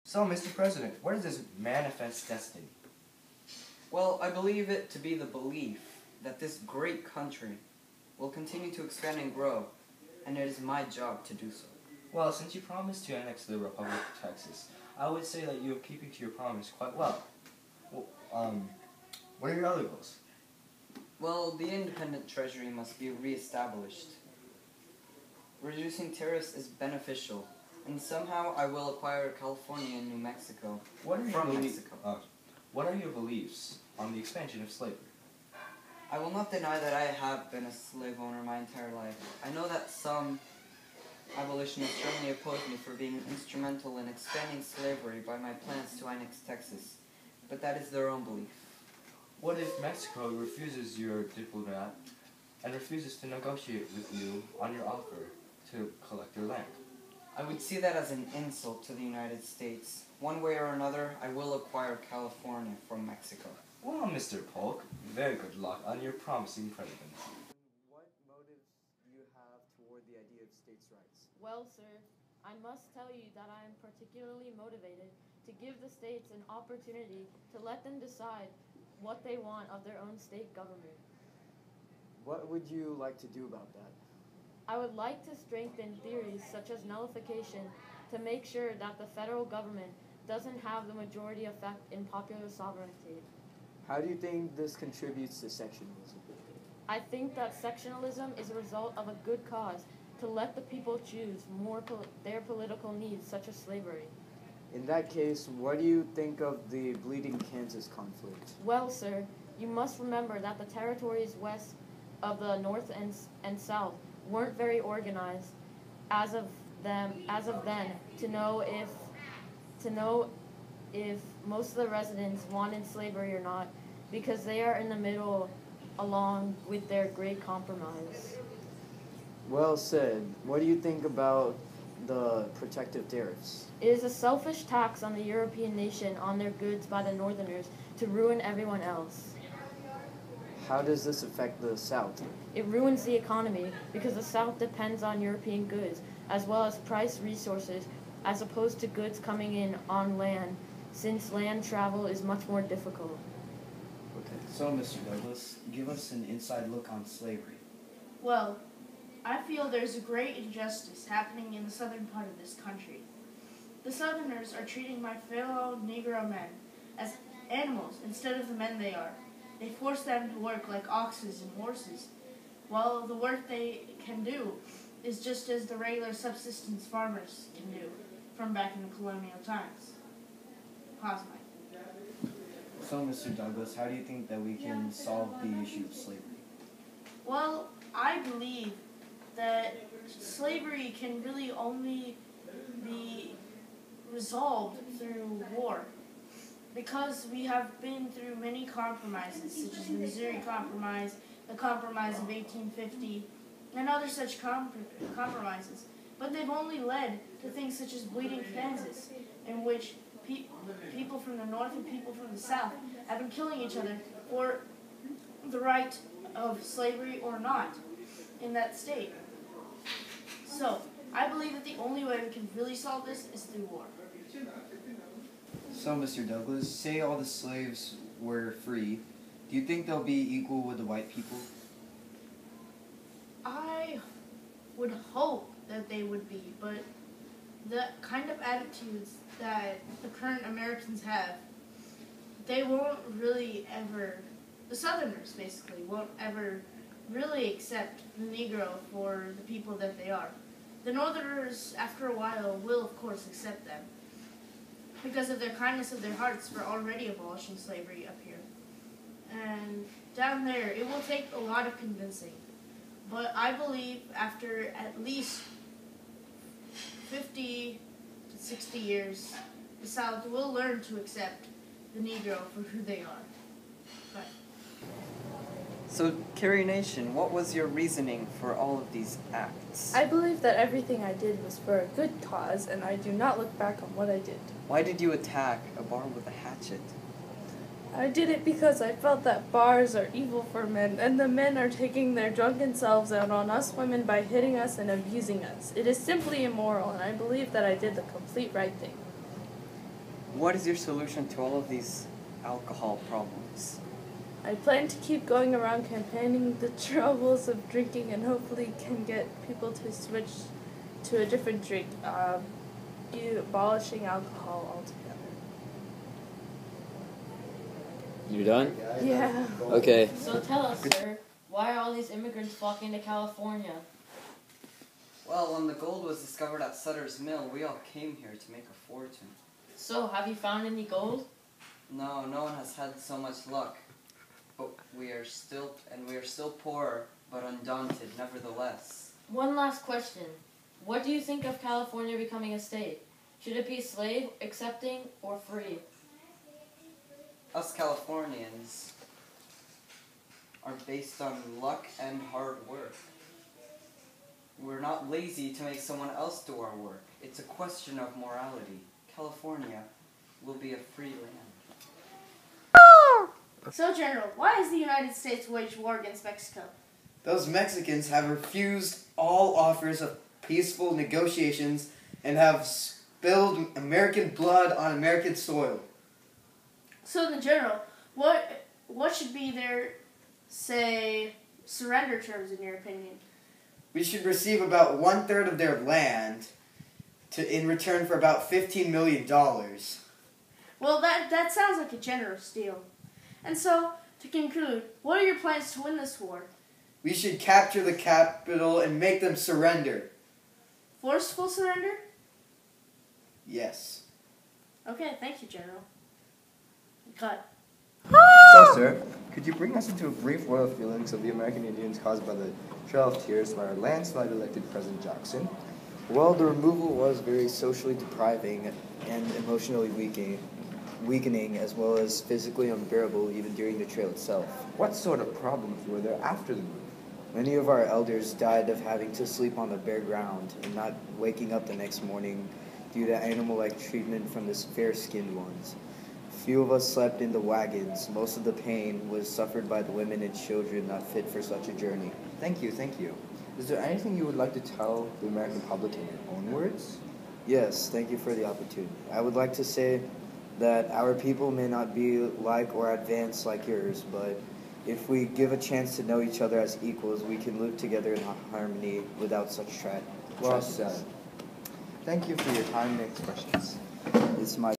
So, Mr. President, what is this manifest destiny? Well, I believe it to be the belief that this great country will continue to expand and grow, and it is my job to do so. Well, since you promised to annex the Republic of Texas, I would say that you are keeping to your promise quite well. What are your other goals? Well, the independent treasury must be reestablished. Reducing tariffs is beneficial, and somehow I will acquire California and New Mexico from Mexico. What are your beliefs on the expansion of slavery? I will not deny that I have been a slave owner my entire life. I know that some abolitionists strongly oppose me for being instrumental in expanding slavery by my plans to annex Texas, but that is their own belief. What if Mexico refuses your diplomat and refuses to negotiate with you on your offer to collect your land? I would see that as an insult to the United States. One way or another, I will acquire California from Mexico. Well, Mr. Polk, very good luck on your promising presidency. What motives do you have toward the idea of states' rights? Well, sir, I must tell you that I am particularly motivated to give the states an opportunity to let them decide what they want of their own state government. What would you like to do about that? I would like to strengthen theories such as nullification to make sure that the federal government doesn't have the majority effect in popular sovereignty. How do you think this contributes to sectionalism? I think that sectionalism is a result of a good cause to let the people choose their political needs, such as slavery. In that case, what do you think of the Bleeding Kansas conflict? Well, sir, you must remember that the territories west of the North and South weren't very organized as of then to know if most of the residents wanted slavery or not, because they are in the middle along with their great compromise. Well said. What do you think about the protective tariffs? It is a selfish tax on the European nation on their goods by the Northerners to ruin everyone else. How does this affect the South? It ruins the economy because the South depends on European goods as well as price resources as opposed to goods coming in on land, since land travel is much more difficult. Okay. So, Mr. Douglas, give us an inside look on slavery. Well, I feel there's a great injustice happening in the southern part of this country. The Southerners are treating my fellow Negro men as animals instead of the men they are. They force them to work like oxes and horses, while the work they can do is just as the regular subsistence farmers can do from back in the colonial times. Pause, Mike. So, Mr. Douglas, how do you think that we can solve the issue of slavery? Well, I believe that slavery can really only be resolved through war, because we have been through many compromises, such as the Missouri Compromise, the Compromise of 1850, and other such compromises. But they've only led to things such as Bleeding Kansas, in which people from the North and people from the South have been killing each other for the right of slavery or not in that state. So, I believe that the only way we can really solve this is through war. So, Mr. Douglas, say all the slaves were free. Do you think they'll be equal with the white people? I would hope that they would be, but the kind of attitudes that the current Americans have, they won't really ever, the Southerners basically, won't ever really accept the Negro for the people that they are. The Northerners, after a while, will of course accept them because of their kindness of their hearts for already abolishing slavery up here. And down there, it will take a lot of convincing. But I believe after at least 50 to 60 years, the South will learn to accept the Negro for who they are. But So, Carrie Nation, what was your reasoning for all of these acts? I believe that everything I did was for a good cause, and I do not look back on what I did. Why did you attack a bar with a hatchet? I did it because I felt that bars are evil for men, and the men are taking their drunken selves out on us women by hitting us and abusing us. It is simply immoral, and I believe that I did the complete right thing. What is your solution to all of these alcohol problems? I plan to keep going around campaigning the troubles of drinking and hopefully can get people to switch to a different drink, abolishing alcohol altogether. You done? Yeah. Okay. So tell us, sir, why are all these immigrants flocking to California? Well, when the gold was discovered at Sutter's Mill, we all came here to make a fortune. So, have you found any gold? No, no one has had so much luck. But we are still poor, but undaunted nevertheless. One last question. What do you think of California becoming a state? Should it be slave, accepting, or free? Us Californians are based on luck and hard work. We're not lazy to make someone else do our work. It's a question of morality. California will be a free land. So, General, why has the United States waged war against Mexico? Those Mexicans have refused all offers of peaceful negotiations and have spilled American blood on American soil. So then, General, what should be their, say, surrender terms in your opinion? We should receive about 1/3 of their land in return for about $15 million. Well, that sounds like a generous deal. And so, to conclude, what are your plans to win this war? We should capture the capital and make them surrender. Forceful surrender? Yes. Okay, thank you, General. Cut. So, sir, could you bring us into a brief royal feelings of the American Indians caused by the Trail of Tears by our landslide elected President Jackson? Well, the removal was very socially depriving and emotionally weakening, as well as physically unbearable even during the trail itself. What sort of problems were there after the move? Many of our elders died of having to sleep on the bare ground and not waking up the next morning due to animal-like treatment from the fair-skinned ones. Few of us slept in the wagons. Most of the pain was suffered by the women and children not fit for such a journey. Thank you, thank you. Is there anything you would like to tell the American public in your own words? Yes, thank you for the opportunity. I would like to say that our people may not be like or advanced like yours, but if we give a chance to know each other as equals, we can live together in harmony without such Well tragedies. said. Thank you for your time and expressions. It's my